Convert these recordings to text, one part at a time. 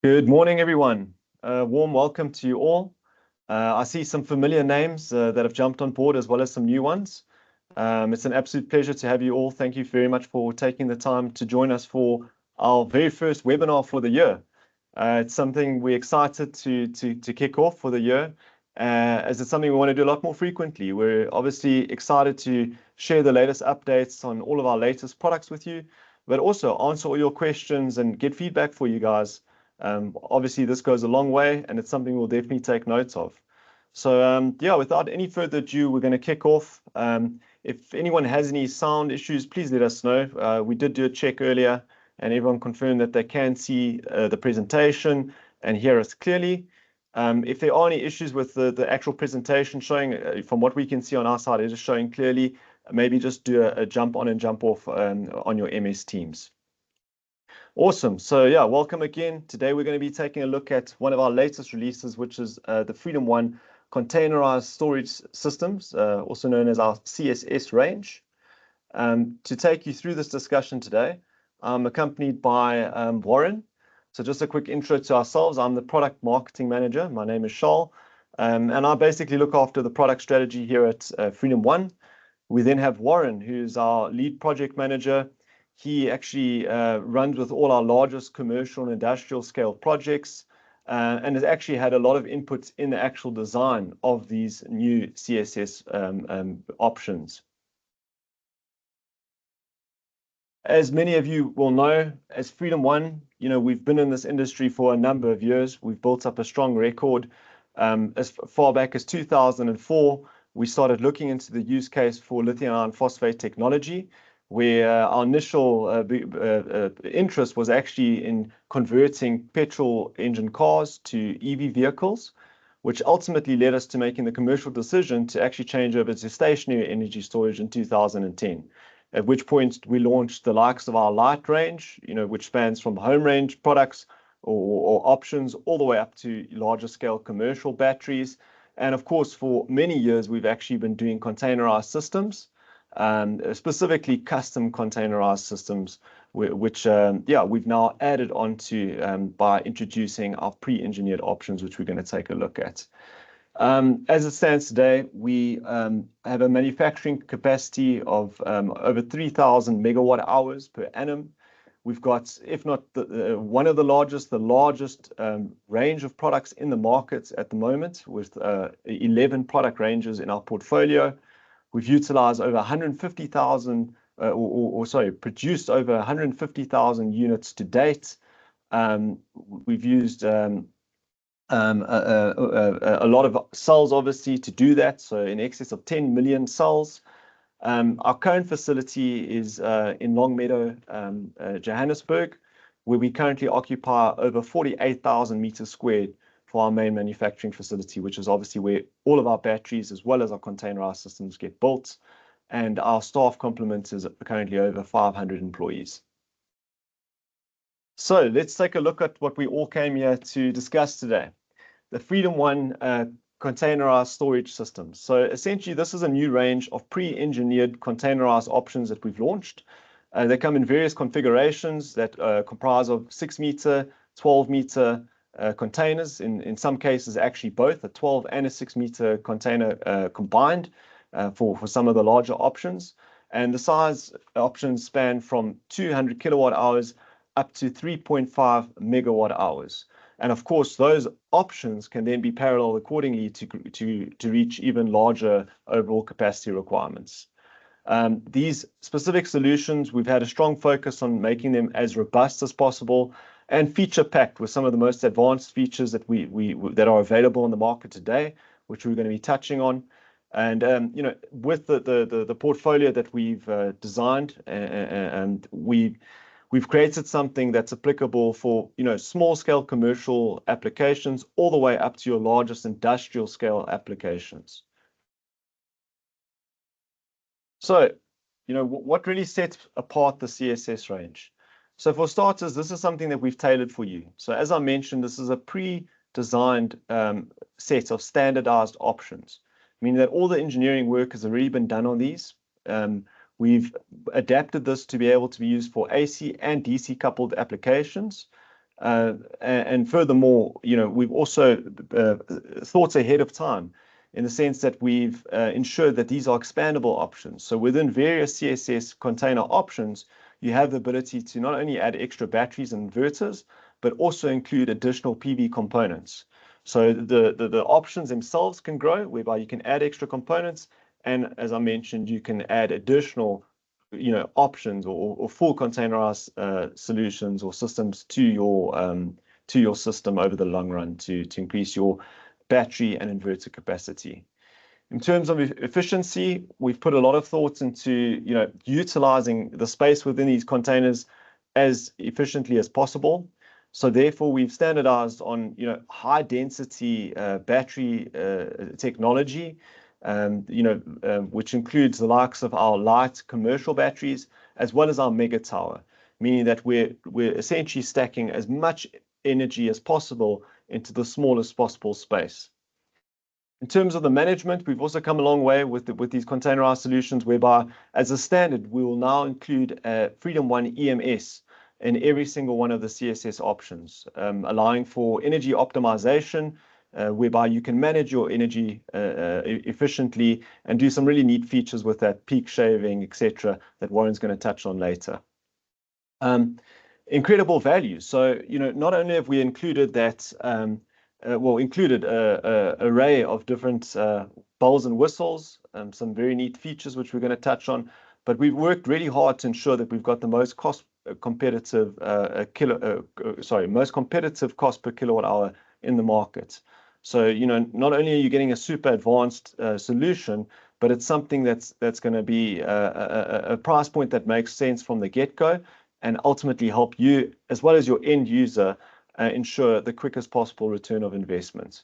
Good morning, everyone. Warm welcome to you all. I see some familiar names that have jumped on board as well as some new ones. It's an absolute pleasure to have you all. Thank you very much for taking the time to join us for our very first webinar for the year. It's something we're excited to kick off for the year, as it's something we want to do a lot more frequently. We're obviously excited to share the latest updates on all of our latest products with you, but also answer all your questions and get feedback for you guys. Obviously, this goes a long way, and it's something we'll definitely take notes of. So, yeah, without any further ado, we're going to kick off. If anyone has any sound issues, please let us know. We did do a check earlier, and everyone confirmed that they can see the presentation and hear us clearly. If there are any issues with the actual presentation showing, from what we can see on our side, it is showing clearly, maybe just do a jump on and jump off on your MS Teams. Awesome. So yeah, welcome again. Today we're going to be taking a look at one of our latest releases, which is the Freedom One Containerized Storage Systems, also known as our CSS range. To take you through this discussion today, I'm accompanied by Warren. So just a quick intro to ourselves. I'm the Product Marketing Manager. My name is Charles, and I basically look after the product strategy here at Freedom One. We then have Warren, who's our lead project manager. He actually runs with all our largest commercial and industrial scale projects, and has actually had a lot of inputs in the actual design of these new CSS options. As many of you will know, as Freedom One, we've been in this industry for a number of years. We've built up a strong record. As far back as 2004, we started looking into the use case for lithium iron phosphate technology, where our initial interest was actually in converting petrol engine cars to EV vehicles, which ultimately led us to making the commercial decision to actually change over to stationary energy storage in 2010. At which point we launched the likes of our light range, which spans from home range products or options all the way up to larger scale commercial batteries. And of course, for many years, we've actually been doing containerized systems, specifically custom containerized systems, which we've now added onto by introducing our pre-engineered options, which we're going to take a look at. As it stands today, we have a manufacturing capacity of over 3,000 megawatt hours per annum. We've got, if not one of the largest range of products in the market at the moment, with 11 product ranges in our portfolio. We've utilized over 150,000, produced over 150,000 units to date. We've used a lot of cells, obviously, to do that, so in excess of 10 million cells. Our current facility is in Longmeadow, Johannesburg, where we currently occupy over 48,000 meters squared for our main manufacturing facility, which is obviously where all of our batteries as well as our containerized systems get built. And our staff complement is currently over 500 employees. So let's take a look at what we all came here to discuss today. The Freedom One containerized storage systems. So essentially, this is a new range of pre-engineered containerized options that we've launched. They come in various configurations that comprise of 6-meter, 12-meter containers. In some cases, actually both a 12 and a 6-meter container combined for some of the larger options. And the size options span from 200 kilowatt hours up to 3.5 megawatt hours. And of course, those options can then be paralleled accordingly to reach even larger overall capacity requirements. These specific solutions, we've had a strong focus on making them as robust as possible and feature-packed with some of the most advanced features that that are available on the market today, which we're going to be touching on. And with the portfolio that we've designed, and we've created something that's applicable for small scale commercial applications all the way up to your largest industrial scale applications. So, what really sets apart the CSS range? So for starters, this is something that we've tailored for you. So as I mentioned, this is a pre-designed set of standardized options, meaning that all the engineering work has already been done on these. We've adapted this to be able to be used for AC and DC coupled applications. And furthermore, we've also thought ahead of time in the sense that we've ensured that these are expandable options. So within various CSS container options, you have the ability to not only add extra batteries and inverters, but also include additional PV components. So the options themselves can grow, whereby you can add extra components, and as I mentioned, you can add additional options or full containerized solutions or systems to your system over the long run to increase your battery and inverter capacity. In terms of efficiency, we've put a lot of thoughts into utilizing the space within these containers as efficiently as possible. So therefore, we've standardized on high density battery technology, which includes the likes of our light commercial batteries as well as our mega tower, meaning that we're essentially stacking as much energy as possible into the smallest possible space. In terms of the management, we've also come a long way with these containerized solutions, whereby as a standard, we will now include Freedom One EMS in every single one of the CSS options, allowing for energy optimization, whereby you can manage your energy efficiently and do some really neat features with that peak shaving, etc., that Warren's going to touch on later. Incredible value. So, not only have we included that, included an array of different bells and whistles, some very neat features which we're going to touch on, but we've worked really hard to ensure that we've got the most competitive cost per kilowatt hour in the market. So, not only are you getting a super advanced solution, but it's something that's going to be a price point that makes sense from the get-go and ultimately help you as well as your end user ensure the quickest possible return of investment.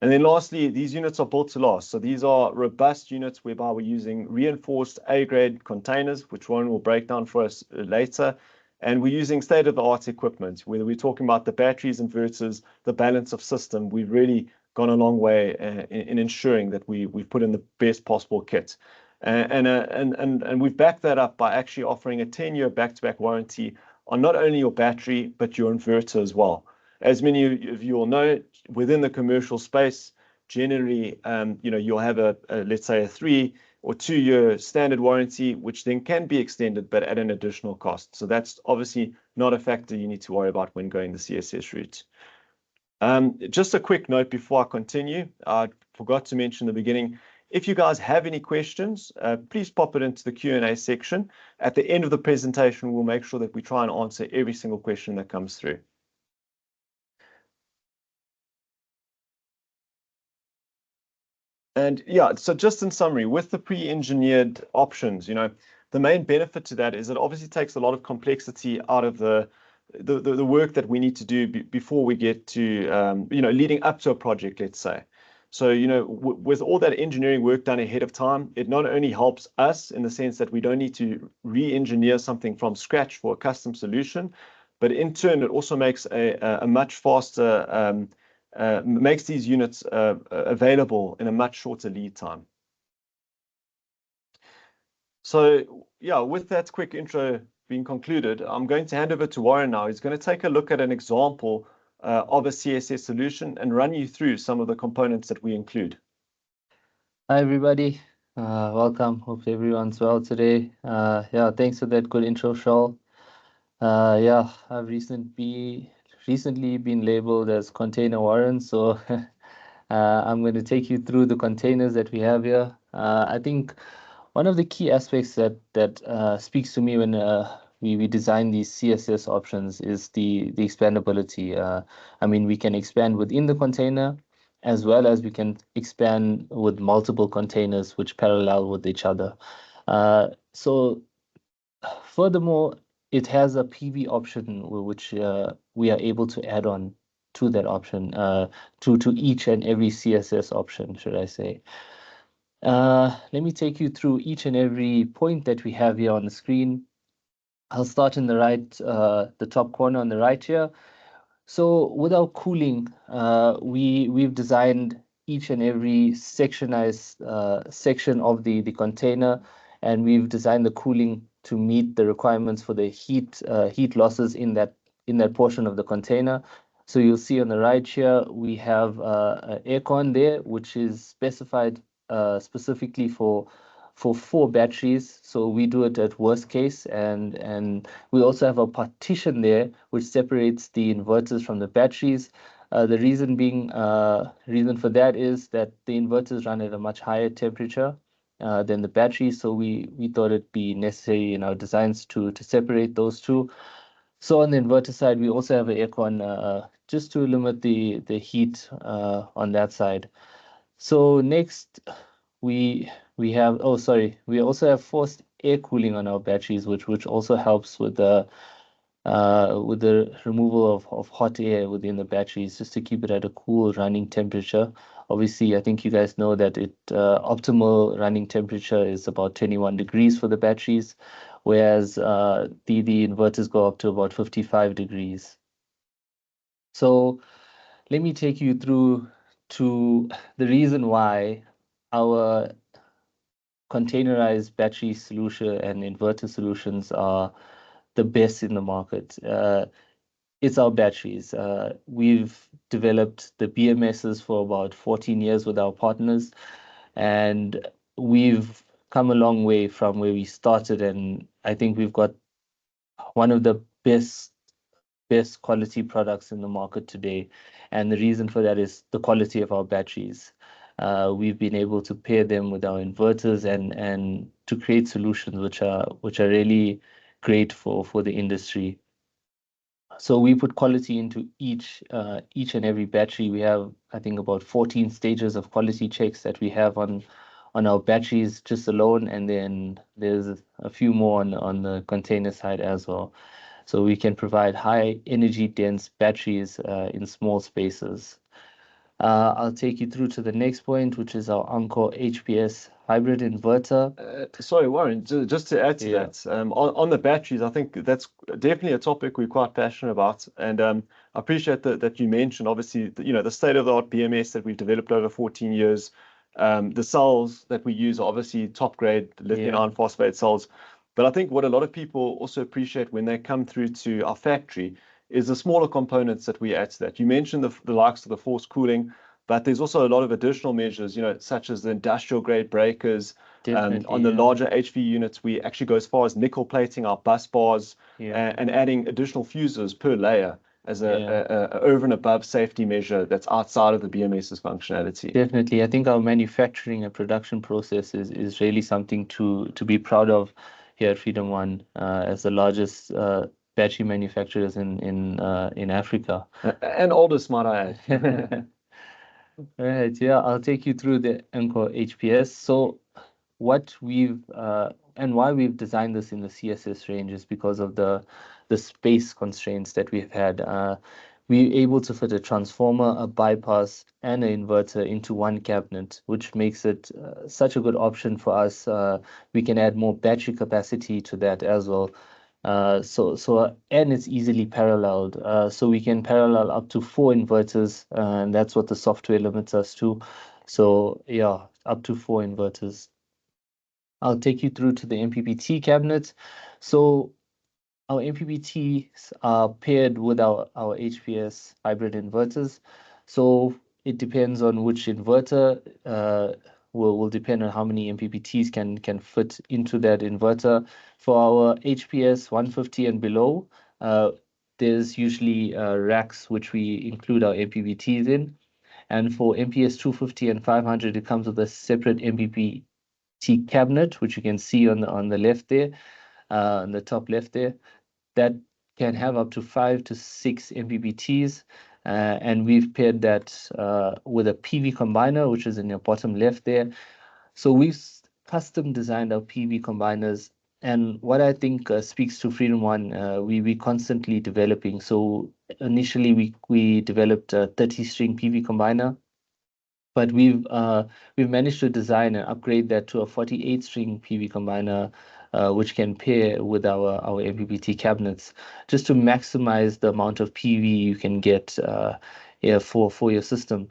And then lastly, these units are built to last. So these are robust units whereby we're using reinforced A-grade containers, which Warren will break down for us later. And we're using state-of-the-art equipment, whether we're talking about the batteries, inverters, the balance of system. We've really gone a long way in ensuring that we've put in the best possible kit. And we've backed that up by actually offering a 10-year back-to-back warranty on not only your battery, but your inverter as well. As many of you all know, within the commercial space, generally, you'll have let's say a 3 or 2 year standard warranty, which then can be extended, but at an additional cost. So that's obviously not a factor you need to worry about when going the CSS route. Just a quick note before I continue. I forgot to mention in the beginning, if you guys have any questions, please pop it into the Q&A section. At the end of the presentation, we'll make sure that we try and answer every single question that comes through. And yeah, so just in summary, with the pre-engineered options, the main benefit to that is it obviously takes a lot of complexity out of the work that we need to do before we get to, leading up to a project, let's say. So, with all that engineering work done ahead of time, it not only helps us in the sense that we don't need to re-engineer something from scratch for a custom solution, but in turn, it also makes a much faster, makes these units available in a much shorter lead time. So, yeah, with that quick intro being concluded, I'm going to hand over to Warren now. He's going to take a look at an example of a CSS solution and run you through some of the components that we include. Hi, everybody. Welcome. Hope everyone's well today. Yeah, thanks for that good intro, Shaul. Yeah, I've recently been labeled as Container Warren, so I'm going to take you through the containers that we have here. I think one of the key aspects that speaks to me when we design these CSS options is the expandability. I mean, we can expand within the container as well as we can expand with multiple containers which parallel with each other. So furthermore, it has a PV option which we are able to add on to that option, to each and every CSS option, should I say. Let me take you through each and every point that we have here on the screen. I'll start in the right, the top corner on the right here. So with our cooling, we've designed each and every sectionized section of the container, and we've designed the cooling to meet the requirements for the heat losses in in that portion of the container. So you'll see on the right here, we have an aircon there, which is specified specifically for 4 batteries. So we do it at worst case, and we also have a partition there which separates the inverters from the batteries. The reason for that is that the inverters run at a much higher temperature than the batteries. So we thought it'd be necessary in our designs to separate those two. So on the inverter side, we also have an aircon just to limit the heat on that side. So next, we have, oh sorry, we also have forced air cooling on our batteries, which also helps with the removal of hot air within the batteries, just to keep it at a cool running temperature. Obviously, I think you guys know that optimal running temperature is about 21 degrees for the batteries, whereas the inverters go up to about 55 degrees. So let me take you through to the reason why our containerized battery solution and inverter solutions are the best in the market. It's our batteries. We've developed the BMSs for about 14 years with our partners, and we've come a long way from where we started. And I think we've got one of the best quality products in the market today. And the reason for that is the quality of our batteries. We've been able to pair them with our inverters and to create solutions which are really great for the industry. So we put quality into each and every battery. We have, I think, about 14 stages of quality checks that we have on our batteries just alone, and then there's a few more on the container side as well. So we can provide high energy dense batteries in small spaces. I'll take you through to the next point, which is our Encore HPS hybrid inverter. Sorry, Warren, just to add to that, on the batteries, I think that's definitely a topic we're quite passionate about. And I appreciate that you mentioned, obviously, the state-of-the-art BMS that we've developed over 14 years. The cells that we use are obviously top-grade lithium iron phosphate cells. But I think what a lot of people also appreciate when they come through to our factory is the smaller components that we add to that. You mentioned the likes of the forced cooling, but there's also a lot of additional measures, such as the industrial grade breakers. On the larger HV units, we actually go as far as nickel plating our bus bars and adding additional fuses per layer as a over and above safety measure that's outside of the BMS's functionality. Definitely. I think our manufacturing and production process is really something to be proud of here at Freedom One as the largest battery manufacturers in Africa. And oldest, might I add. Right, yeah, I'll take you through the Encore HPS. So what we've and why we've designed this in the CSS range is because of the space constraints that we've had. We're able to fit a transformer, a bypass, and an inverter into one cabinet, which makes it such a good option for us. We can add more battery capacity to that as well. And it's easily paralleled. So we can parallel up to 4 inverters, and that's what the software limits us to. So yeah, up to 4 inverters. I'll take you through to the MPPT cabinet. So our MPPTs are paired with our HPS hybrid inverters. So it depends on which inverter, will depend on how many MPPTs can fit into that inverter. For our HPS 150 and below, there's usually racks which we include our MPPTs in. And for MPS 250 and 500, it comes with a separate MPPT cabinet, which you can see on the left there, on the top left there. That can have up to 5 to 6 MPPTs, and we've paired that with a PV combiner, which is in your bottom left there. So we've custom designed our PV combiners, and what I think speaks to Freedom One, we constantly developing. So initially we developed a 30-string PV combiner, but we've managed to design and upgrade that to a 48-string PV combiner, which can pair with our MPPT cabinets, just to maximize the amount of PV you can get for your system.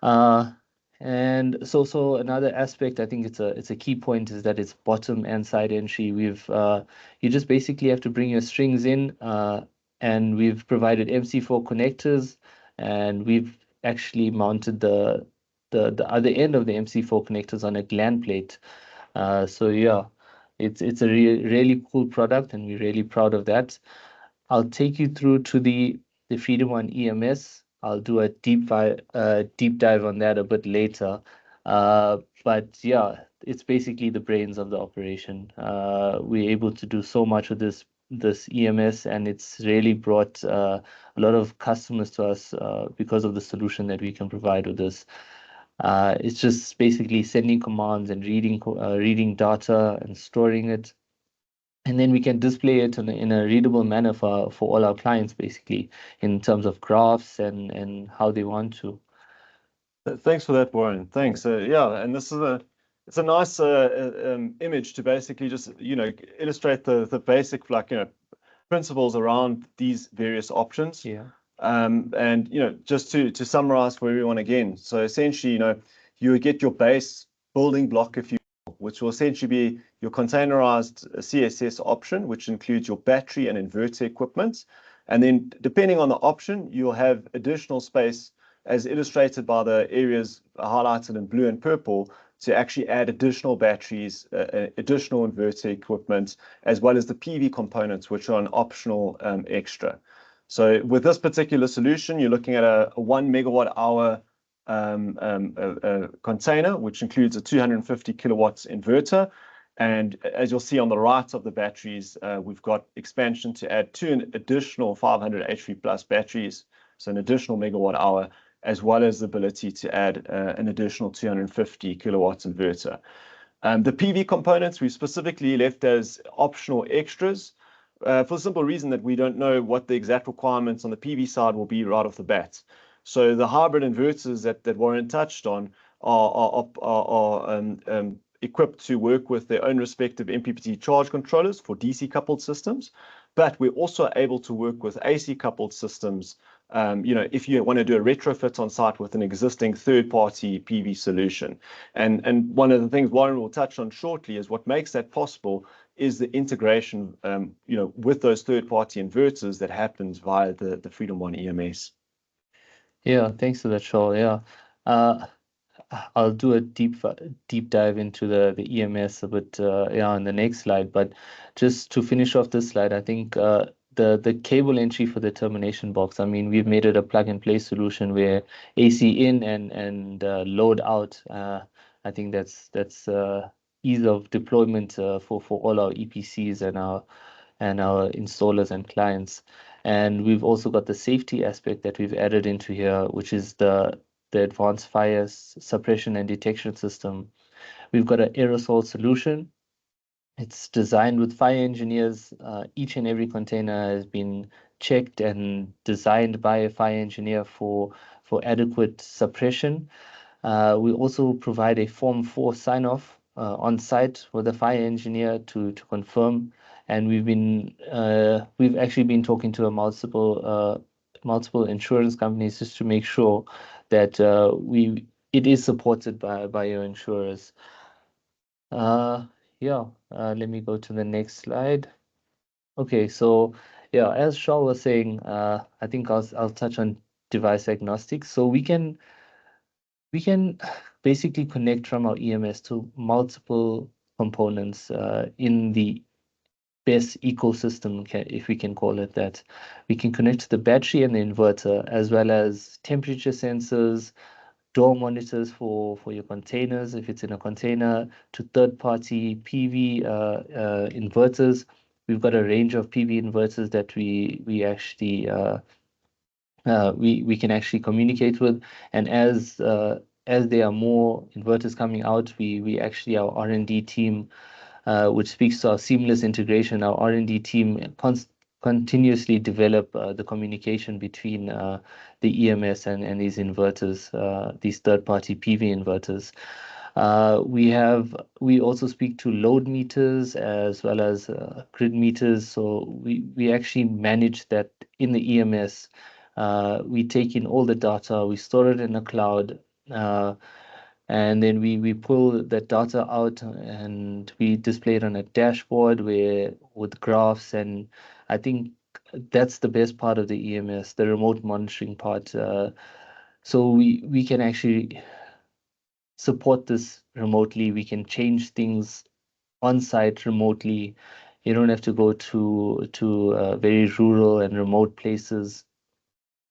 And so another aspect, I think it's a key point, is that it's bottom and side entry. You just basically have to bring your strings in, and we've provided MC4 connectors, and we've actually mounted the other end of the MC4 connectors on a gland plate. So yeah, it's a really cool product, and we're really proud of that. I'll take you through to the Freedom One EMS. I'll do a deep dive on that a bit later. But yeah, it's basically the brains of the operation. We're able to do so much with this EMS, and it's really brought a lot of customers to us because of the solution that we can provide with this. It's just basically sending commands and reading data and storing it, and then we can display it in a readable manner for all our clients, basically, in terms of graphs and how they want to. Thanks for that, Warren. Thanks. Yeah, and this is it's a nice image to basically just illustrate the basic principles around these various options. Yeah. And just to summarize for everyone again. So essentially, you would get your base building block, if you will, which will essentially be your containerized CSS option, which includes your battery and inverter equipment. And then depending on the option, you'll have additional space, as illustrated by the areas highlighted in blue and purple, to actually add additional batteries, additional inverter equipment, as well as the PV components, which are an optional extra. So with this particular solution, you're looking at a 1 megawatt hour container, which includes a 250 kilowatts inverter. And as you'll see on the right of the batteries, we've got expansion to add two additional 500 HP plus batteries, so an additional megawatt hour, as well as the ability to add an additional 250 kilowatts inverter. The PV components we specifically left as optional extras for the simple reason that we don't know what the exact requirements on the PV side will be right off the bat. So the hybrid inverters that Warren touched on are equipped to work with their own respective MPPT charge controllers for DC coupled systems, but we're also able to work with AC coupled systems. If you want to do a retrofit on site with an existing third-party PV solution. And one of the things Warren will touch on shortly is what makes that possible is the integration, with those third-party inverters that happens via the Freedom One EMS. Yeah, thanks for that, Shaw. Yeah. I'll do a deep dive into the EMS a bit on the next slide. But just to finish off this slide, I think the cable entry for the termination box, I mean, we've made it a plug and play solution where AC in and load out. I think that's ease of deployment for all our EPCs and our installers and clients. And we've also got the safety aspect that we've added into here, which is the advanced fire suppression and detection system. We've got an aerosol solution. It's designed with fire engineers. Each and every container has been checked and designed by a fire engineer for adequate suppression. We also provide a Form 4 sign-off on site with the fire engineer to confirm. And we've actually been talking to multiple insurance companies just to make sure that it is supported by your insurers. Let me go to the next slide. Okay, so yeah, as Shaw was saying, I think I'll touch on device agnostic. So we can basically connect from our EMS to multiple components in the best ecosystem, if we can call it that. We can connect to the battery and the inverter, as well as temperature sensors, door monitors for your containers, if it's in a container, to third-party PV inverters. We've got a range of PV inverters that we actually we can actually communicate with, and as there are more inverters coming out, we actually, our R&D team, which speaks to our seamless integration, our R&D team continuously develop the communication between the EMS and these inverters, these third-party PV inverters. We also speak to load meters as well as grid meters. So we actually manage that in the EMS. We take in all the data, we store it in the cloud, and then we pull that data out and we display it on a dashboard with graphs. And I think that's the best part of the EMS, the remote monitoring part. So we can actually support this remotely. We can change things on site remotely. You don't have to go to very rural and remote places.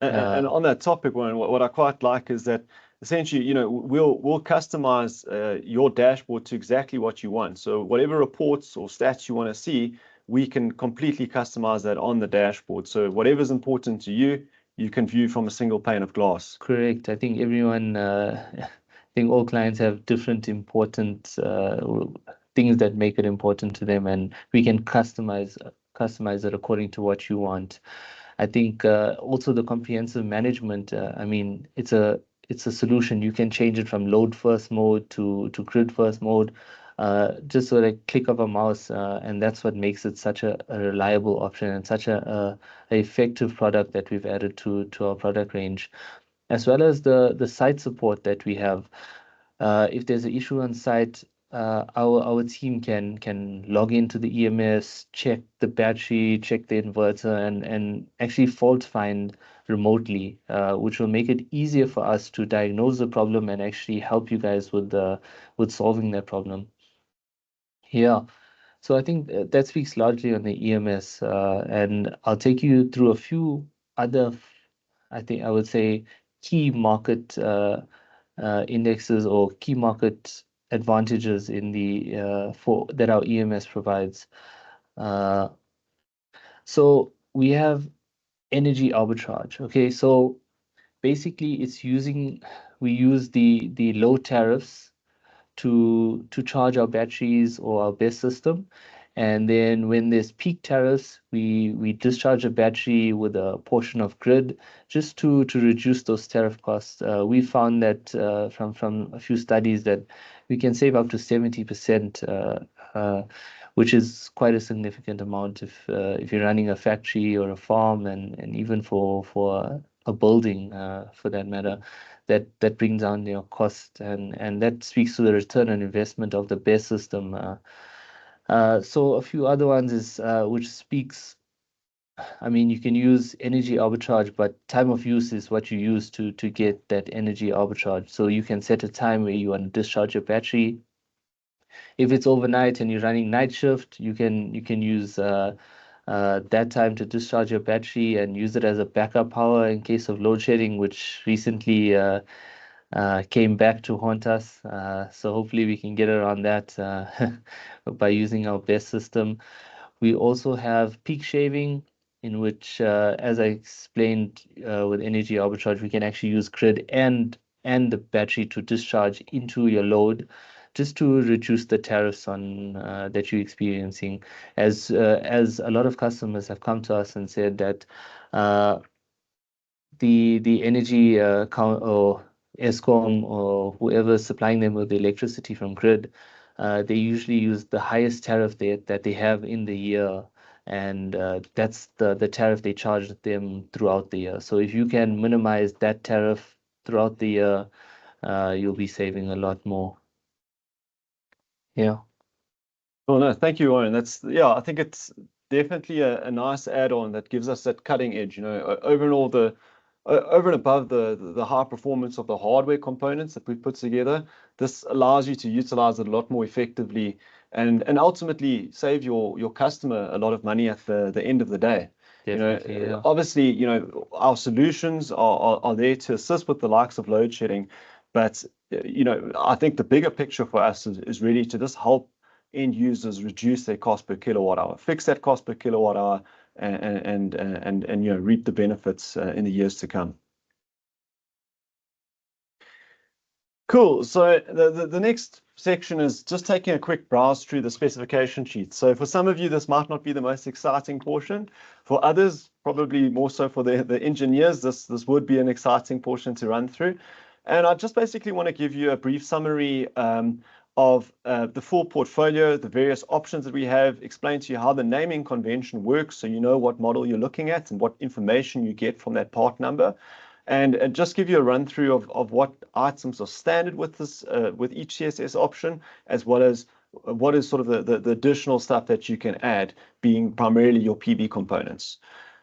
And on that topic, Warren, what I quite like is that essentially, we'll customize your dashboard to exactly what you want. So whatever reports or stats you want to see, we can completely customize that on the dashboard. So whatever's important to you, you can view from a single pane of glass. Correct. I think everyone, I think all clients have different important things that make it important to them, and we can customize it according to what you want. I think also the comprehensive management. I mean, it's a solution. You can change it from load first mode to grid first mode, just with a click of a mouse, and that's what makes it such a reliable option and such a effective product that we've added to our product range, as well as the site support that we have. If there's an issue on site, our team can log into the EMS, check the battery, check the inverter, and actually fault find remotely, which will make it easier for us to diagnose the problem and actually help you guys with solving that problem. Yeah. So I think that speaks largely on the EMS, and I'll take you through a few other, I think I would say, key market indexes or key market advantages in the for that our EMS provides. Uh, so we have energy arbitrage. Okay, so basically we use the low tariffs to charge our batteries or our BESS system. And then when there's peak tariffs, we discharge a battery with a portion of grid just to reduce those tariff costs. We found that from a few studies that we can save up to 70%, which is quite a significant amount if you're running a factory or a farm, and even for a building for that matter, that brings down your cost, and that speaks to the return on investment of the BESS system. So a few other ones is which speaks. I mean, you can use energy arbitrage, but time of use is what you use to get that energy arbitrage. So you can set a time where you want to discharge your battery. If it's overnight and you're running night shift, you can use that time to discharge your battery and use it as a backup power in case of load shedding, which recently came back to haunt us. So hopefully we can get around that by using our BESS system. We also have peak shaving, in which, as I explained with energy arbitrage, we can actually use grid and the battery to discharge into your load, just to reduce the tariffs on that you're experiencing. As a lot of customers have come to us and said that the energy or ESCOM or whoever is supplying them with the electricity from grid, they usually use the highest tariff that they have in the year, and that's the tariff they charge them throughout the year. So if you can minimize that tariff throughout the year, you'll be saving a lot more. Yeah. Oh, no, thank you, Warren. I think it's definitely a nice add-on that gives us that cutting edge, over and above the high performance of the hardware components that we've put together. This allows you to utilize it a lot more effectively and ultimately save your customer a lot of money at the end of the day. Definitely, yeah. Obviously, our solutions are there to assist with the likes of load shedding, but I think the bigger picture for us is really to just help end users reduce their cost per kilowatt hour, fix that cost per kilowatt hour, and reap the benefits in the years to come. Cool. So the next section is just taking a quick browse through the specification sheet. So for some of you, this might not be the most exciting portion. For others, probably more so for the engineers, this would be an exciting portion to run through. And I just basically want to give you a brief summary of the full portfolio, the various options that we have, explain to you how the naming convention works so you know what model you're looking at and what information you get from that part number. And just give you a run through of what items are standard with this with each CSS option, as well as what is sort of the additional stuff that you can add, being primarily your PV components.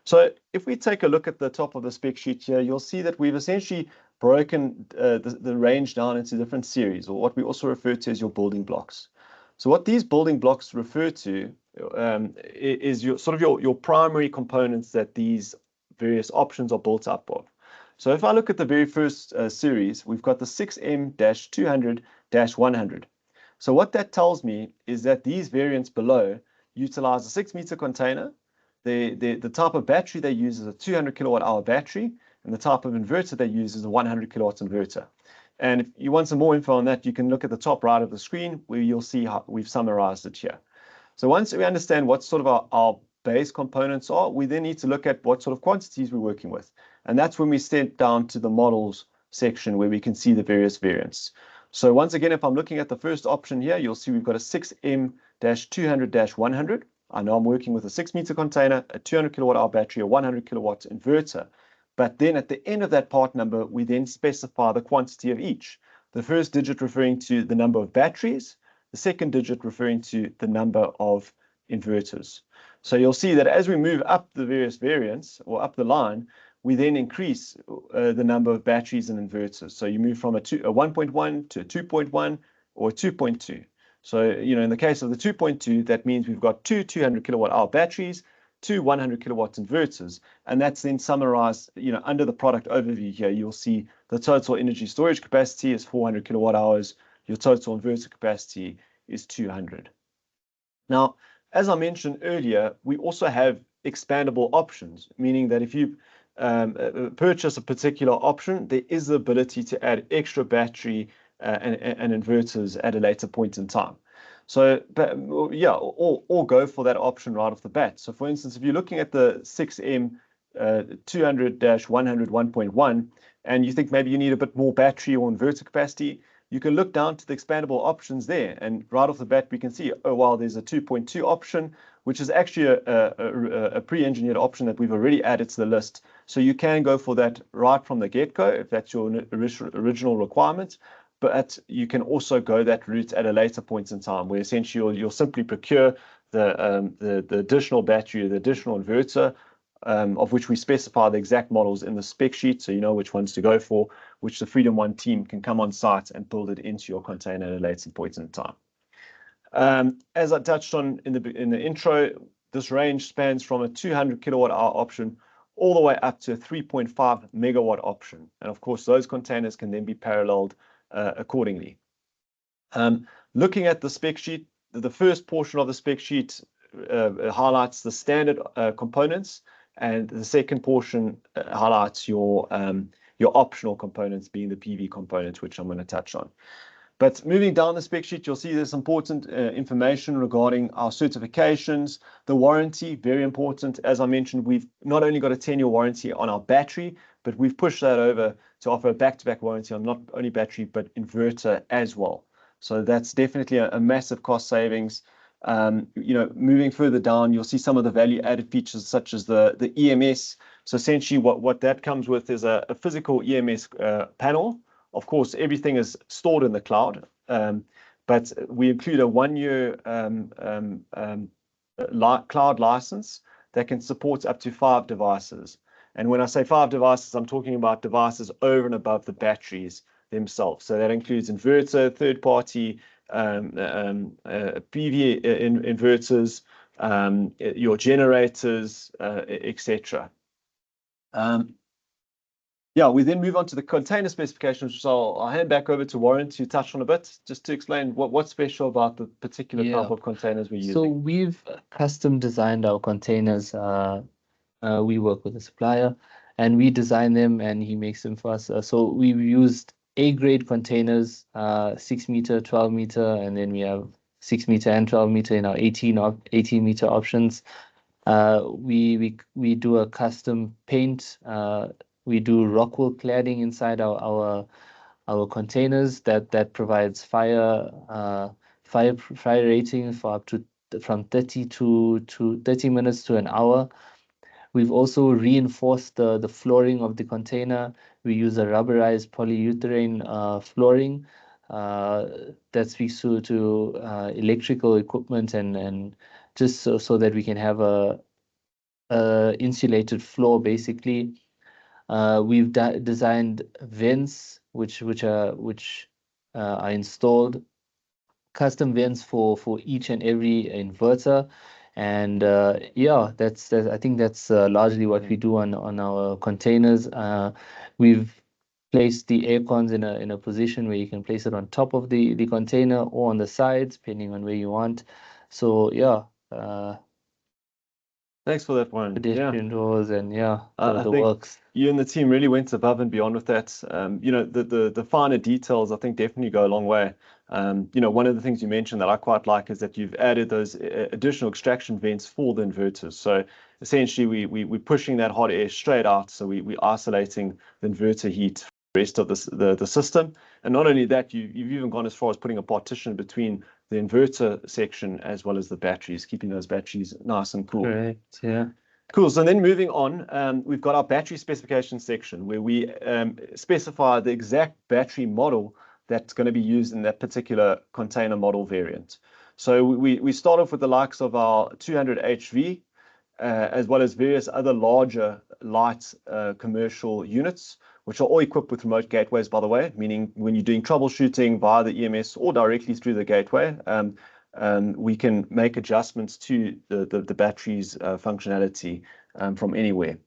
So if we take a look at the top of the spec sheet here, you'll see that we've essentially broken the range down into different series, or what we also refer to as your building blocks. So what these building blocks refer to is your sort of your primary components that these various options are built up of. So if I look at the very first series, we've got the 6M-200-100. So what that tells me is that these variants below utilize a 6-meter container. The type of battery they use is a 200 kilowatt hour battery, and the type of inverter they use is a 100 kilowatts inverter. And if you want some more info on that, you can look at the top right of the screen where you'll see how we've summarized it here. So once we understand what sort of our base components are, we then need to look at what sort of quantities we're working with. And that's when we step down to the models section where we can see the various variants. So once again, if I'm looking at the first option here, you'll see we've got a 6M-200-100. I know I'm working with a 6-meter container, a 200 kilowatt hour battery, a 100 kilowatt inverter. But then at the end of that part number, we then specify the quantity of each. The first digit referring to the number of batteries, the second digit referring to the number of inverters. So you'll see that as we move up the various variants or up the line, we then increase the number of batteries and inverters. So you move from a 1.1 to a 2.1 or a 2.2. So, in the case of the 2.2, that means we've got two 200 kilowatt hour batteries, two 100 kilowatt inverters, and that's then summarized, under the product overview here, you'll see the total energy storage capacity is 400 kilowatt hours. Your total inverter capacity is 200. Now, as I mentioned earlier, we also have expandable options, meaning that if you purchase a particular option, there is the ability to add extra battery and inverters at a later point in time. So, yeah, or go for that option right off the bat. So, for instance, if you're looking at the 6M 200-100 1.1, and you think maybe you need a bit more battery or inverter capacity, you can look down to the expandable options there. And right off the bat, we can see, oh, wow, there's a 2.2 option, which is actually a pre-engineered option that we've already added to the list. So you can go for that right from the get-go if that's your original requirement. But you can also go that route at a later point in time, where essentially you'll simply procure the additional battery, the additional inverter, of which we specify the exact models in the spec sheet, so you know which ones to go for, which the Freedom One team can come on site and build it into your container at a later point in time. As I touched on in the intro, this range spans from a 200 kilowatt hour option all the way up to a 3.5 megawatt option. And of course, those containers can then be paralleled accordingly. Looking at the spec sheet, the first portion of the spec sheet highlights the standard components, and the second portion highlights your optional components, being the PV components, which I'm going to touch on. But moving down the spec sheet, you'll see there's important information regarding our certifications. The warranty, very important. As I mentioned, we've not only got a 10-year warranty on our battery, but we've pushed that over to offer a back-to-back warranty on not only battery, but inverter as well. So that's definitely a massive cost savings. Moving further down, you'll see some of the value-added features such as the EMS. So essentially what that comes with is a physical EMS panel. Of course, everything is stored in the cloud, but we include a 1-year cloud license that can support up to 5 devices. And when I say 5 devices, I'm talking about devices over and above the batteries themselves. So that includes inverter, third-party PV inverters, your generators, etc. We then move on to the container specifications, which I'll hand back over to Warren to touch on a bit, just to explain what's special about the particular type of containers we're using. So we've custom designed our containers. We work with a supplier, and we design them, and he makes them for us. So we've used A-grade containers, 6 meter, 12 meter, and then we have 6 meter and 12 meter in our 18 meter options. We do a custom paint. We do rock wool cladding inside our containers that provides fire rating for up to from 30 to 30 minutes to an hour. We've also reinforced the flooring of the container. We use a rubberized polyurethane flooring that speaks to electrical equipment and just so that we can have a insulated floor basically. We've designed vents which are installed, custom vents for each and every inverter. And yeah, I think that's largely what we do on our containers. We've placed the air cons in a position where you can place it on top of the container or on the sides, depending on where you want. So yeah, Thanks for that one. Yeah. pedestrian doors and yeah, I the think works. you and the team really went above and beyond with that. You know, the finer details, I think, definitely go a long way. You know, one of the things you mentioned that I quite like is that you've added those additional extraction vents for the inverters. So essentially, we're pushing that hot air straight out. So we're isolating the inverter heat from the rest of the system. And not only that, you've even gone as far as putting a partition between the inverter section as well as the batteries, keeping those batteries nice and cool. Correct, yeah. Cool. So then moving on, we've got our battery specification section where we specify the exact battery model that's going to be used in that particular container model variant. So we start off with the likes of our 200 HV, as well as various other larger light commercial units, which are all equipped with remote gateways, by the way, meaning when you're doing troubleshooting via the EMS or directly through the gateway, we can make adjustments to the battery's functionality from anywhere.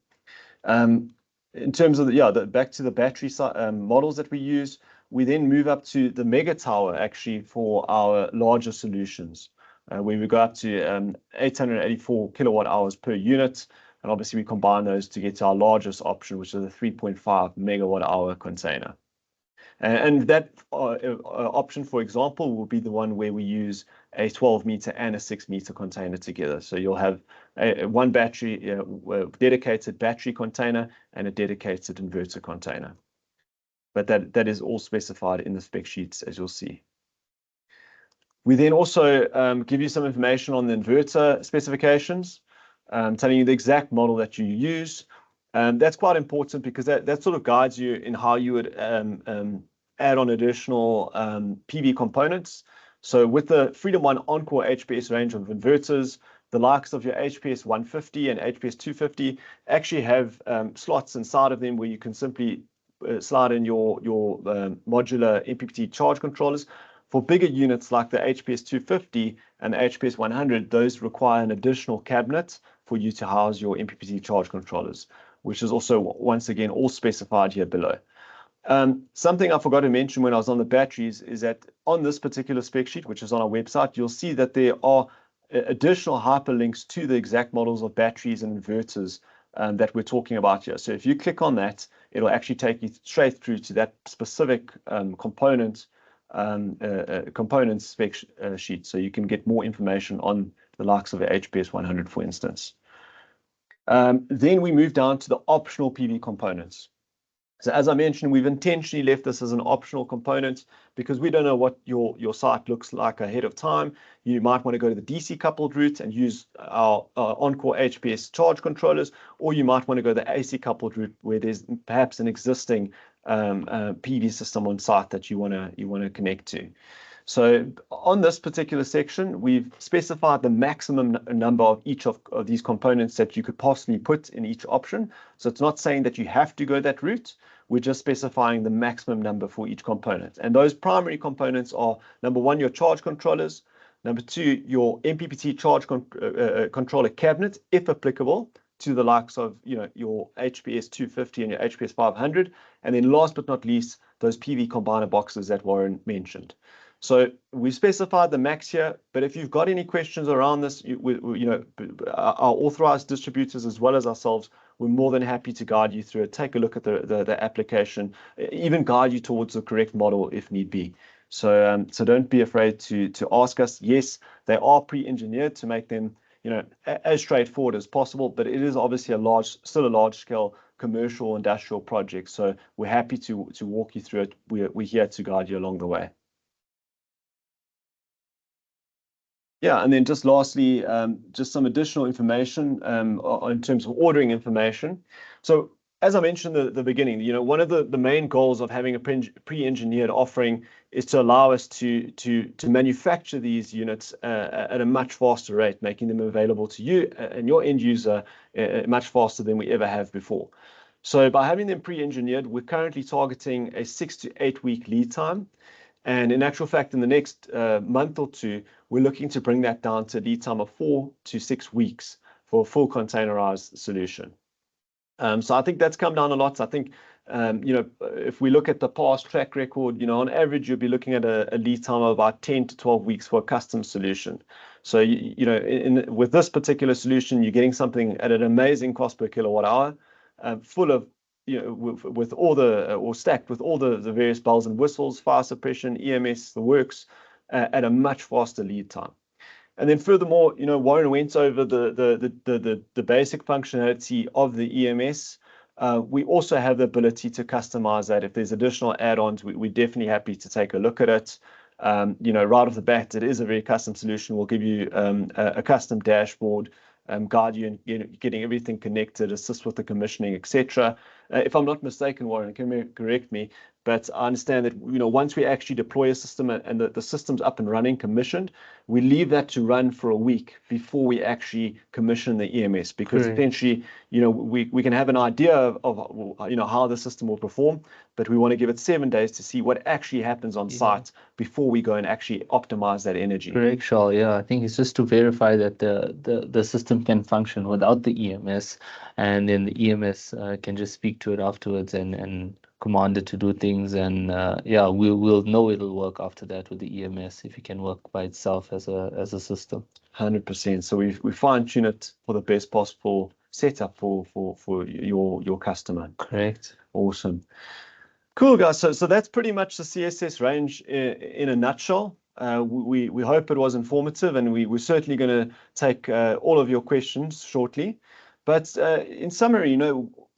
In terms of back to the battery models that we use, we then move up to the mega tower actually for our larger solutions, where we go up to 884 kilowatt hours per unit. And obviously we combine those to get to our largest option, which is a 3.5 megawatt hour container. And that option, for example, will be the one where we use a 12-meter and a 6-meter container together. So you'll have one battery, dedicated battery container and a dedicated inverter container. But that is all specified in the spec sheets, as you'll see. We then also give you some information on the inverter specifications, telling you the exact model that you use. That's quite important because that sort of guides you in how you would add on additional PV components. So with the Freedom 1 Encore HPS range of inverters, the likes of your HPS 150 and HPS 250 actually have slots inside of them where you can simply slide in your modular MPPT charge controllers. For bigger units like the HPS 250 and the HPS 100, those require an additional cabinet for you to house your MPPT charge controllers, which is also, once again, all specified here below. Something I forgot to mention when I was on the batteries is that on this particular spec sheet, which is on our website, you'll see that there are additional hyperlinks to the exact models of batteries and inverters that we're talking about here. So if you click on that, it'll actually take you straight through to that specific component spec sheet, so you can get more information on the likes of the HPS 100, for instance. Then we move down to the optional PV components. So as I mentioned, we've intentionally left this as an optional component because we don't know what your site looks like ahead of time. You might want to go to the DC coupled route and use our Encore HPS charge controllers, or you might want to go the AC coupled route where there's perhaps an existing PV system on site that you want to connect to. So on this particular section, we've specified the maximum number of each of these components that you could possibly put in each option. So it's not saying that you have to go that route. We're just specifying the maximum number for each component. And those primary components are, number one, your charge controllers. Number two, your MPPT charge controller cabinet, if applicable, to the likes of your HPS 250 and your HPS 500. And then last but not least, those PV combiner boxes that Warren mentioned. So we specified the max here, but if you've got any questions around this, our authorized distributors as well as ourselves, we're more than happy to guide you through it. Take a look at the application, even guide you towards the correct model if need be. So don't be afraid to ask us. Yes, they are pre-engineered to make them as straightforward as possible, but it is obviously still a large scale commercial industrial project. So we're happy to walk you through it. We're here to guide you along the way. Yeah, and then just lastly, just some additional information in terms of ordering information. So as I mentioned at the beginning, one of the main goals of having a pre-engineered offering is to allow us to manufacture these units at a much faster rate, making them available to you and your end user much faster than we ever have before. So by having them pre-engineered, we're currently targeting a 6 to 8 week lead time. And in actual fact, in the next month or two, we're looking to bring that down to a lead time of 4 to 6 weeks for a full containerized solution. So I think that's come down a lot. I think, if we look at the past track record, on average, you'll be looking at a lead time of about 10 to 12 weeks for a custom solution. So, with this particular solution, you're getting something at an amazing cost per kilowatt hour, full of, with all or stacked with all the various bells and whistles, fire suppression, EMS, the works, at a much faster lead time. And then furthermore, Warren went over the basic functionality of the EMS. We also have the ability to customize that. If there's additional add-ons, we're definitely happy to take a look at it. Right off the bat, it is a very custom solution. We'll give you a custom dashboard, guide you in getting everything connected, assist with the commissioning, etc. If I'm not mistaken, Warren, can correct me, but I understand that once we actually deploy a system and the system's up and running, commissioned, we leave that to run for a week before we actually commission the EMS, because potentially we can have an idea of how the system will perform, but we want to give it 7 days to see what actually happens on site before we go and actually optimize that energy. Correct, Charles. Yeah, I think it's just to verify that the system can function without the EMS, and then the EMS can just speak to it afterwards and command it to do things. And we'll know it'll work after that with the EMS if it can work by itself as a system. 100%. So we fine tune it for the best possible setup for your customer. Correct. Awesome. Cool, guys. So that's pretty much the CSS range in a nutshell. We hope it was informative, and we're certainly going to take all of your questions shortly. But in summary,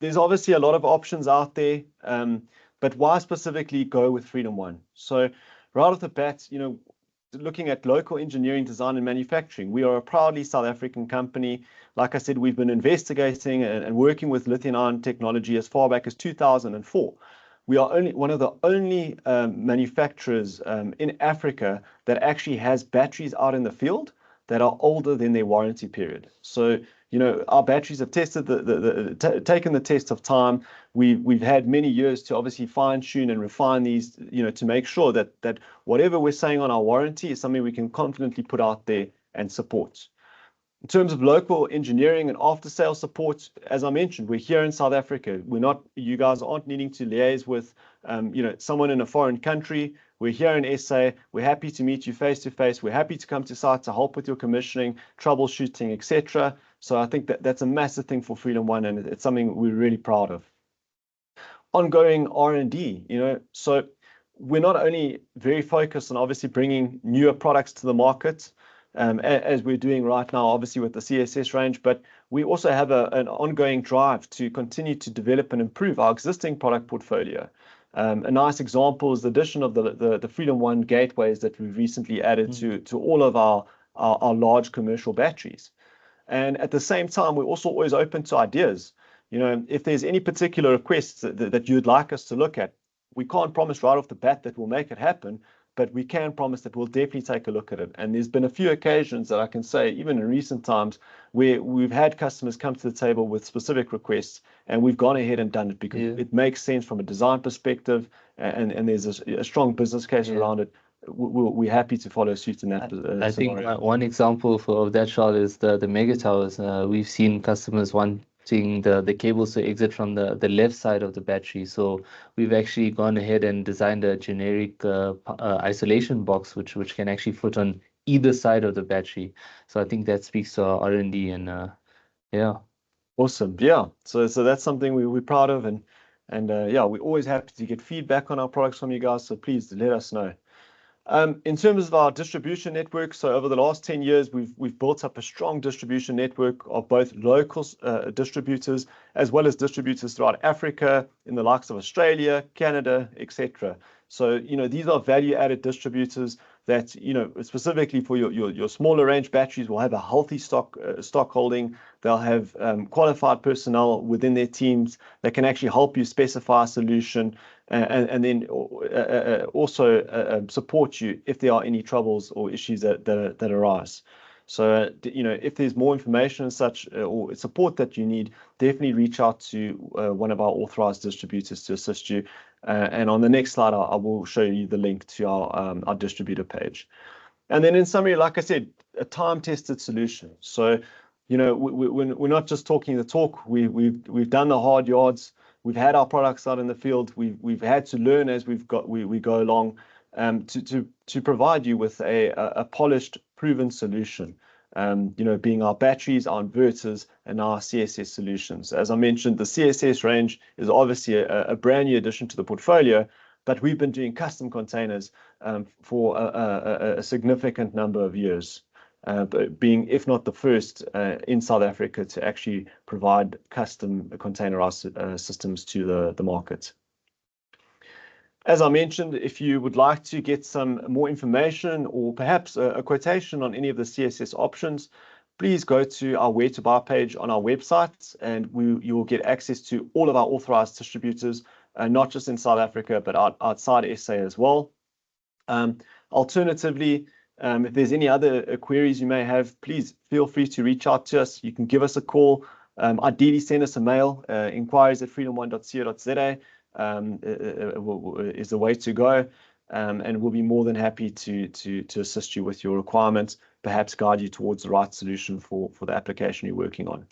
there's obviously a lot of options out there, but why specifically go with Freedom One? So right off the bat, looking at local engineering, design, and manufacturing, we are a proudly South African company. Like I said, we've been investigating and working with lithium-ion technology as far back as 2004. We are one of the only manufacturers in Africa that actually has batteries out in the field that are older than their warranty period. So, our batteries have tested taken the test of time. We've had many years to obviously fine tune and refine these, to make sure that whatever we're saying on our warranty is something we can confidently put out there and support. In terms of local engineering and after-sales support, as I mentioned, we're here in South Africa. You guys aren't needing to liaise with, someone in a foreign country. We're here in SA. We're happy to meet you face to face. We're happy to come to site to help with your commissioning, troubleshooting, etc. So I think that's a massive thing for Freedom One, and it's something we're really proud of. Ongoing R&D, so we're not only very focused on obviously bringing newer products to the market, as we're doing right now, obviously with the CSS range, but we also have an ongoing drive to continue to develop and improve our existing product portfolio. A nice example is the addition of the Freedom One gateways that we've recently added to all of our large commercial batteries. And at the same time, we're also always open to ideas. If there's any particular requests that you'd like us to look at, we can't promise right off the bat that we'll make it happen, but we can promise that we'll definitely take a look at it. And there's been a few occasions that I can say, even in recent times, where we've had customers come to the table with specific requests, and we've gone ahead and done it because it makes sense from a design perspective, and there's a strong business case around it. We're happy to follow suit in that. I think one example of that, Charles, is the mega towers. We've seen customers wanting the cables to exit from the left side of the battery. So we've actually gone ahead and designed a generic isolation box, which can actually fit on either side of the battery. So I think that speaks to our R&D, and yeah. Awesome. Yeah. So that's something we're proud of, and we're always happy to get feedback on our products from you guys. So please let us know. In terms of our distribution network, so over the last 10 years, we've built up a strong distribution network of both local distributors as well as distributors throughout Africa, in the likes of Australia, Canada, etc. So, these are value-added distributors that, you know, specifically for your smaller range batteries will have a healthy stock holding. They'll have qualified personnel within their teams that can actually help you specify a solution and then also support you if there are any troubles or issues that arise. So, you know, if there's more information and such or support that you need, definitely reach out to one of our authorized distributors to assist you. And on the next slide, I will show you the link to our distributor page. And then in summary, like I said, a time-tested solution. So, you know, we're not just talking the talk. We've done the hard yards. We've had our products out in the field. We've had to learn as we go along to provide you with a polished, proven solution. You know, being our batteries, our inverters, and our CSS solutions. As I mentioned, the CSS range is obviously a brand new addition to the portfolio, but we've been doing custom containers for a significant number of years, being, if not the first in South Africa to actually provide custom containerized systems to the market. As I mentioned, if you would like to get some more information or perhaps a quotation on any of the CSS options, please go to our Where to Buy page on our website, and you will get access to all of our authorized distributors, not just in South Africa, but outside SA as well. Alternatively, if there's any other queries you may have, please feel free to reach out to us. You can give us a call. Ideally, send us a mail, inquiries@freedom1.co.za. Is the way to go, and we'll be more than happy to assist you with your requirements, perhaps guide you towards the right solution for the application you're working on.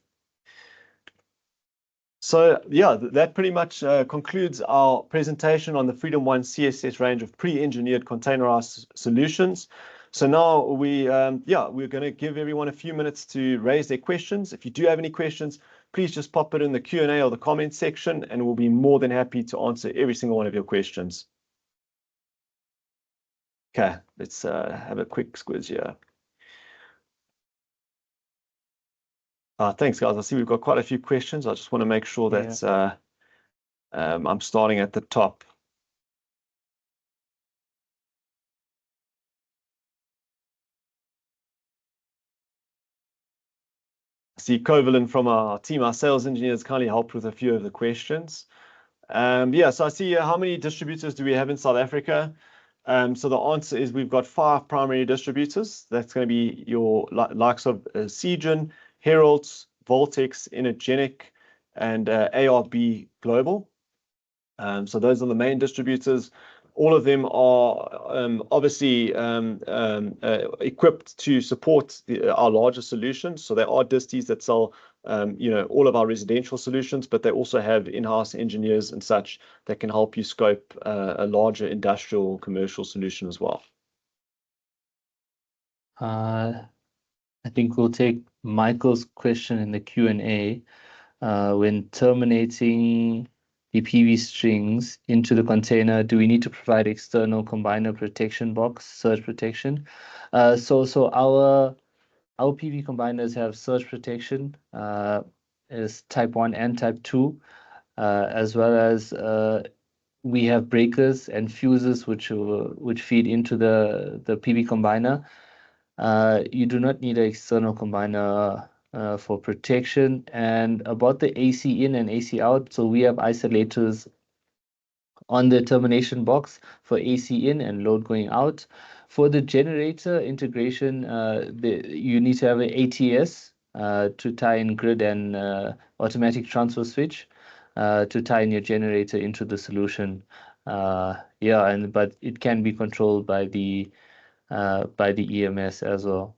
So yeah, that pretty much concludes our presentation on the Freedom One CSS range of pre-engineered containerized solutions. So now we're going to give everyone a few minutes to raise their questions. If you do have any questions, please just pop it in the Q&A or the comment section, and we'll be more than happy to answer every single one of your questions. Okay, let's have a quick squiz here. Thanks, guys. I see we've got quite a few questions. I just want to make sure that I'm starting at the top. See, Covalent from our team, our sales engineers, kindly helped with a few of the questions. Yeah, so I see how many distributors do we have in South Africa? So the answer is we've got 5 primary distributors. That's going to be your likes of Seagen, Heralds, Voltex, Energenic, and ARB Global. So those are the main distributors. All of them are obviously equipped to support our larger solutions. So there are disties that sell, you know, all of our residential solutions, but they also have in-house engineers and such that can help you scope a larger industrial commercial solution as well. I think we'll take Michael's question in the Q&A. When terminating the PV strings into the container, do we need to provide external combiner protection box, surge protection? So our PV combiners have surge protection, is type 1 and type 2, as well as we have breakers and fuses which feed into the PV combiner. You do not need an external combiner for protection. And about the AC in and AC out, so we have isolators on the termination box for AC in and load going out. For the generator integration, you need to have an ATS to tie in grid and automatic transfer switch to tie in your generator into the solution. But it can be controlled by the EMS as well.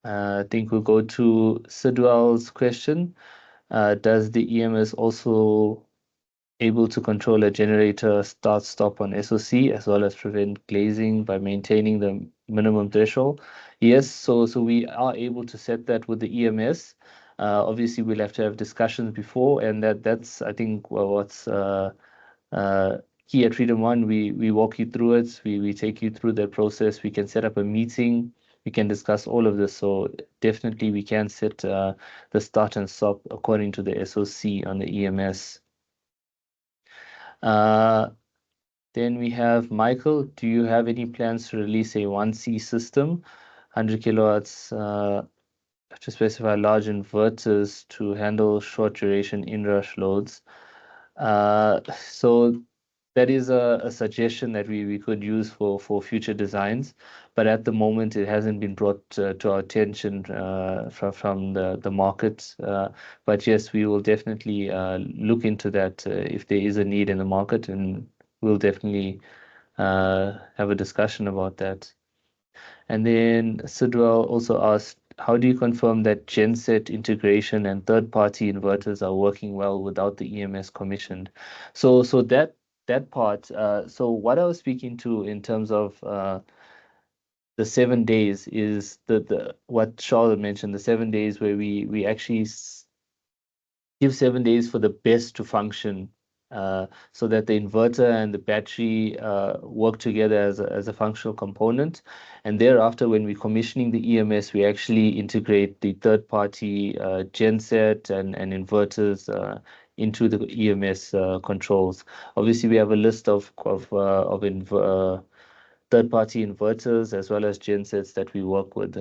I think we'll go to Sidwell's question. Does the EMS also able to control a generator start-stop on SoC as well as prevent glazing by maintaining the minimum threshold? Yes, so we are able to set that with the EMS. Obviously, we'll have to have discussions before, and that's I think what's key at Freedom One. We walk you through it. We take you through the process. We can set up a meeting. We can discuss all of this. So definitely we can set the start and stop according to the SoC on the EMS. Then we have Michael. Do you have any plans to release a 1C system, 100 kilowatts, to specify large inverters to handle short duration inrush loads? So that is a suggestion that we could use for future designs, but at the moment it hasn't been brought to our attention from the market. But yes, we will definitely look into that if there is a need in the market, and we'll definitely have a discussion about that. And then Sidwell also asked, how do you confirm that genset integration and third-party inverters are working well without the EMS commissioned? So that part. So what I was speaking to in terms of the 7 days is the what Charlotte mentioned, the 7 days where we actually give 7 days for the BESS to function, so that the inverter and the battery work together as a functional component. And thereafter, when we're commissioning the EMS, we actually integrate the third-party genset and inverters into the EMS controls. Obviously, we have a list of third-party inverters as well as gensets that we work with.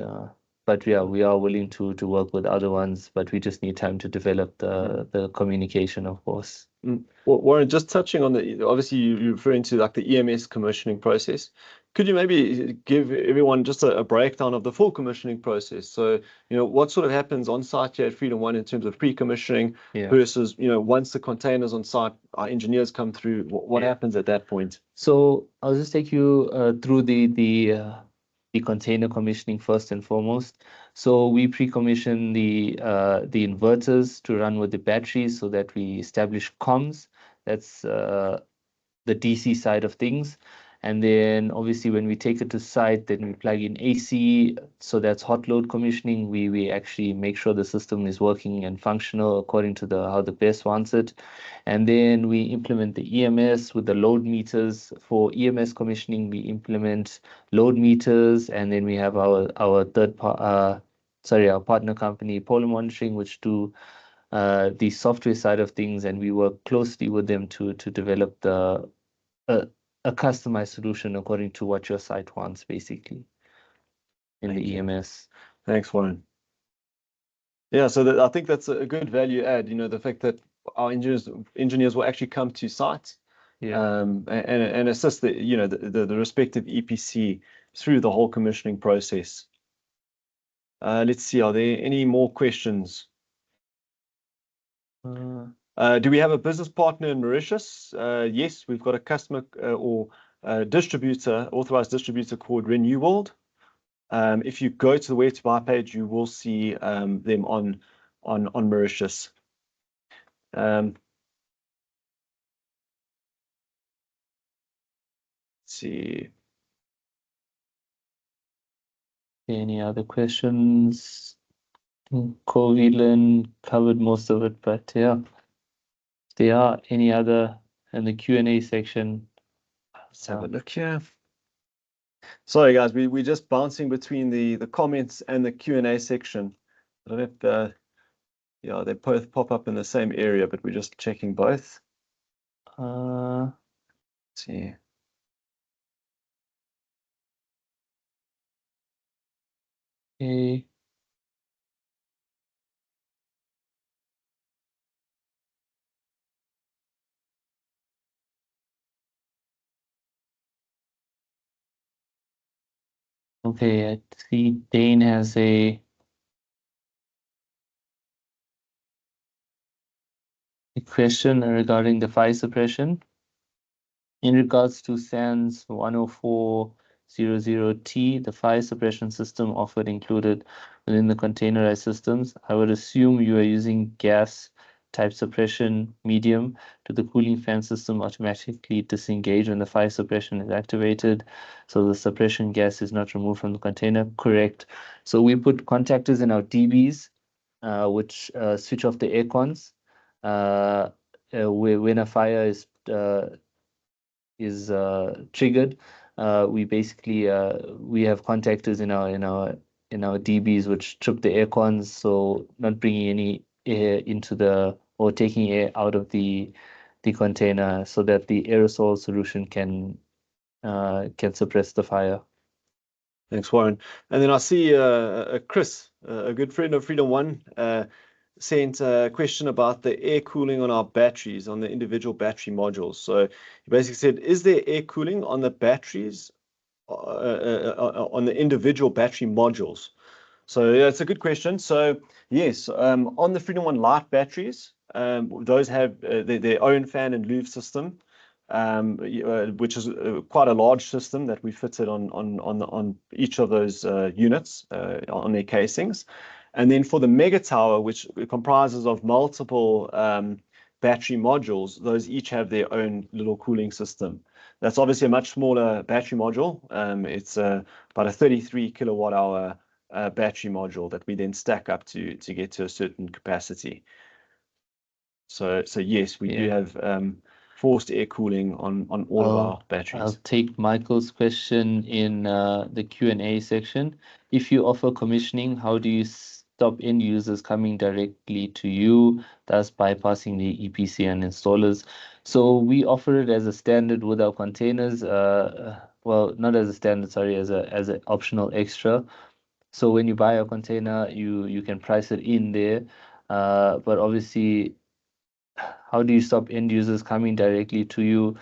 But yeah, we are willing to work with other ones, but we just need time to develop the communication, of course. Well, Warren, just touching on obviously you're referring to like the EMS commissioning process. Could you maybe give everyone just a breakdown of the full commissioning process? So, what sort of happens on site here at Freedom One in terms of pre-commissioning versus, once the container's on site, our engineers come through, what happens at that point? So I'll just take you through the container commissioning first and foremost. So we pre-commission the inverters to run with the batteries so that we establish comms. That's the DC side of things. And then obviously when we take it to site, then we plug in AC. So that's hot load commissioning. We actually make sure the system is working and functional according to how the BESS wants it. And then we implement the EMS with the load meters. For EMS commissioning, we implement load meters, and then we have our our partner company, Polar Monitoring, which do the software side of things, and we work closely with them to develop a customized solution according to what your site wants, basically, in the EMS. Thanks, Warren. Yeah, so I think that's a good value add, the fact that our engineers will actually come to site and assist the respective EPC through the whole commissioning process. Let's see, are there any more questions? Do we have a business partner in Mauritius? Yes, we've got a customer or distributor, authorized distributor called Renew World. If you go to the where to buy page, you will see them on Mauritius. Let's see. Any other questions? Covilan covered most of it, but yeah, if there are any other in the Q&A section. Let's have a look here. Sorry, guys, we're just bouncing between the comments and the Q&A section. I don't know if they both pop up in the same area, but we're just checking both. Let's see. Okay. Okay, I see Dane has a question regarding the fire suppression. In regards to SANS 10400T, the fire suppression system offered included within the containerized systems, I would assume you are using gas type suppression medium. Do the cooling fan system automatically disengage when the fire suppression is activated, so the suppression gas is not removed from the container? Correct. So we put contactors in our DBs, which switch off the air cons. When a fire is triggered, we basically we have contactors in our DBs which trip the air cons, so not bringing any air into or taking air out of the the container so that the aerosol solution can suppress the fire. Thanks, Warren. And then I see Chris, a good friend of Freedom One, sent a question about the air cooling on our batteries, on the individual battery modules. So he basically said, is there air cooling on the batteries, on the individual battery modules? So yeah, it's a good question. So yes, on the Freedom One Light batteries, those have their own fan and louvre system, which is quite a large system that we fitted on each of those units on their casings. And then for the mega tower, which comprises of multiple battery modules, those each have their own little cooling system. That's obviously a much smaller battery module. It's about a 33 kilowatt hour battery module that we then stack up to get to a certain capacity. So yes, we do have forced air cooling on all of our batteries. I'll take Michael's question in the Q&A section. If you offer commissioning, how do you stop end users coming directly to you, thus bypassing the EPC and installers? So we offer it as a standard with our containers. Well, not as a standard, sorry, as an optional extra. So when you buy a container, you can price it in there. But obviously, how do you stop end users coming directly to you?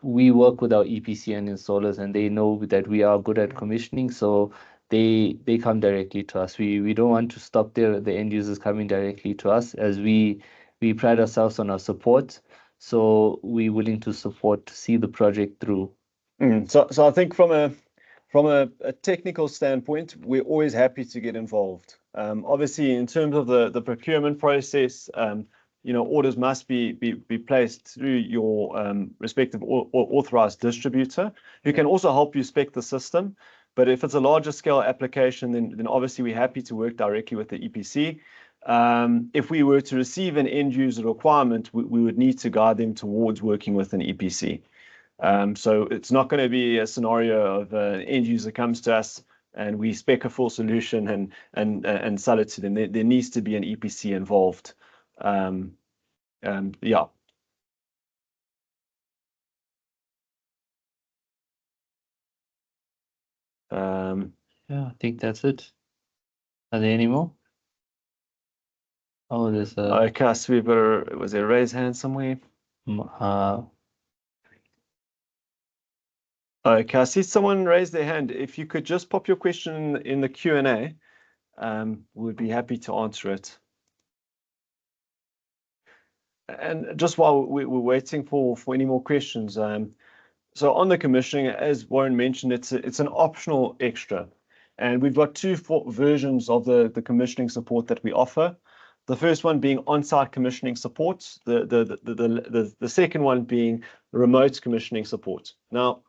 We work with our EPC and installers, and they know that we are good at commissioning, so they come directly to us. We don't want to stop the end users coming directly to us, as we pride ourselves on our support. So we're willing to support to see the project through. So I think from a technical standpoint, we're always happy to get involved. Obviously, in terms of the procurement process, orders must be placed through your respective authorized distributor, who can also help you spec the system. But if it's a larger scale application, then obviously we're happy to work directly with the EPC. If we were to receive an end user requirement, we would need to guide them towards working with an EPC. So it's not going to be a scenario of an end user comes to us and we spec a full solution and sell it to them. There needs to be an EPC involved. Yeah. Yeah, I think that's it. Are there any more? Oh, there's a okay, was there a raise hand somewhere? Okay, I see someone raise their hand. If you could just pop your question in the Q&A, we'd be happy to answer it. And just while we're waiting for any more questions, so on the commissioning, as Warren mentioned, it's an optional extra. And we've got two versions of the commissioning support that we offer. The first one being on-site commissioning support, the second one being remote commissioning support. Now,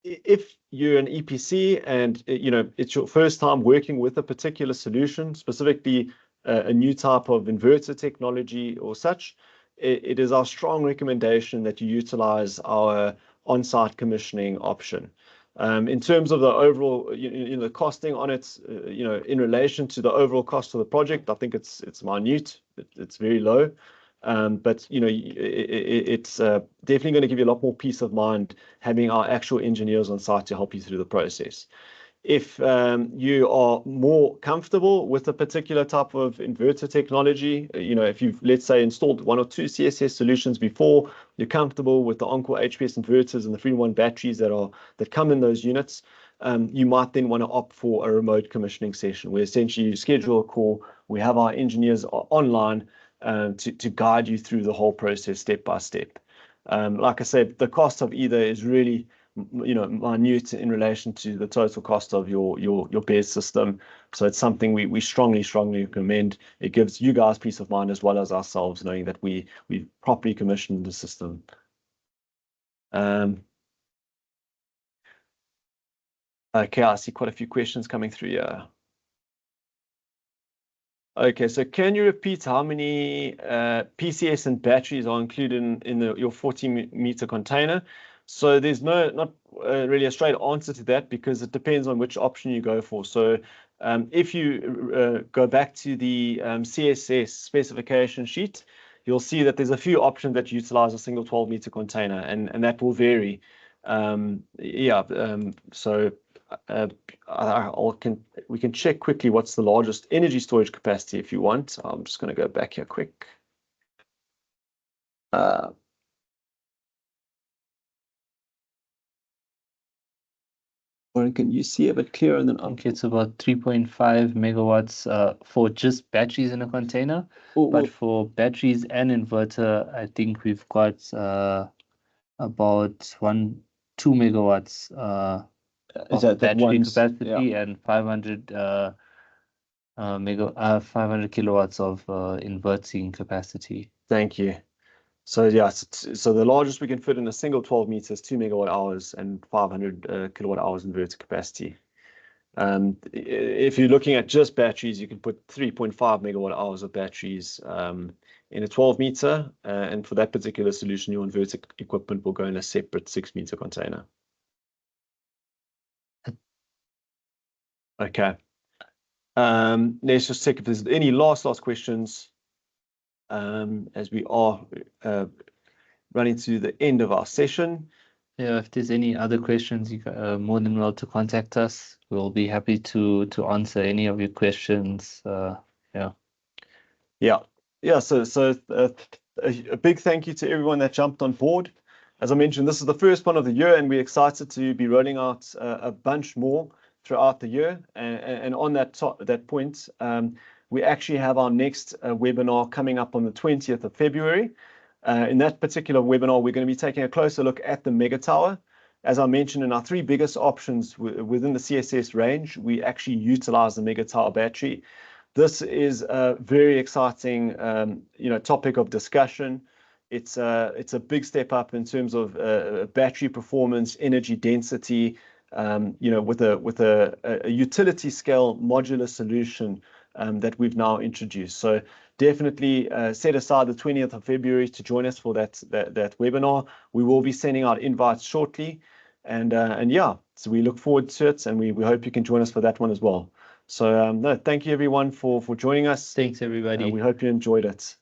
if you're an EPC and it's your first time working with a particular solution, specifically a new type of inverter technology or such, it is our strong recommendation that you utilize our on-site commissioning option. In terms of the overall, the costing on it, in relation to the overall cost of the project, I think it's minute. It's very low. But it's definitely going to give you a lot more peace of mind having our actual engineers on site to help you through the process. If you are more comfortable with a particular type of inverter technology, if you've, let's say, installed one or two CSS solutions before, you're comfortable with the Encore HPS inverters and the Freedom One batteries that come in those units, you might then want to opt for a remote commissioning session where essentially you schedule a call. We have our engineers online to guide you through the whole process step by step. Like I said, the cost of either is really minute in relation to the total cost of your BESS system. So it's something we strongly recommend. It gives you guys peace of mind as well as ourselves, knowing that we've properly commissioned the system. Okay, I see quite a few questions coming through here. Okay, so can you repeat how many PCS and batteries are included in your 40-meter container? So there's not really a straight answer to that because it depends on which option you go for. So if you go back to the CSS specification sheet, you'll see that there's a few options that utilize a single 12-meter container, and that will vary. So we can check quickly what's the largest energy storage capacity if you want. I'm just going to go back here quick. Or can you see a bit clearer? And then I think it's about 3.5 megawatts for just batteries in a container. But for batteries and inverter, I think we've got about 2 megawatts is of that battery one's capacity and 500 kilowatts of inverting capacity. Thank you. So yeah, so the largest we can fit in a single 12 meters, 2 megawatt hours and 500 kilowatt hours inverter capacity. If you're looking at just batteries, you can put 3.5 megawatt hours of batteries in a 12 meter, and for that particular solution, your inverter equipment will go in a separate 6-meter container. Okay. Let's just check if there's any last questions, as we are running to the end of our session. Yeah, if there's any other questions, you are more than welcome to contact us. We'll be happy to answer any of your questions. So a big thank you to everyone that jumped on board. As I mentioned, this is the first one of the year, and we're excited to be rolling out a bunch more throughout the year. And on that point, we actually have our next webinar coming up on the 20th of February. In that particular webinar, we're going to be taking a closer look at the Mega Tower. As I mentioned, in our 3 biggest options within the CSS range, we actually utilize the Mega Tower battery. This is a very exciting, topic of discussion. It's a big step up in terms of battery performance, energy density, with a utility scale modular solution that we've now introduced. So definitely set aside the 20th of February to join us for that webinar. We will be sending out invites shortly, and so we look forward to it, and we hope you can join us for that one as well. So no, thank you everyone for joining us. Thanks everybody. We hope you enjoyed it.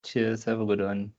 Cheers. Have a good one.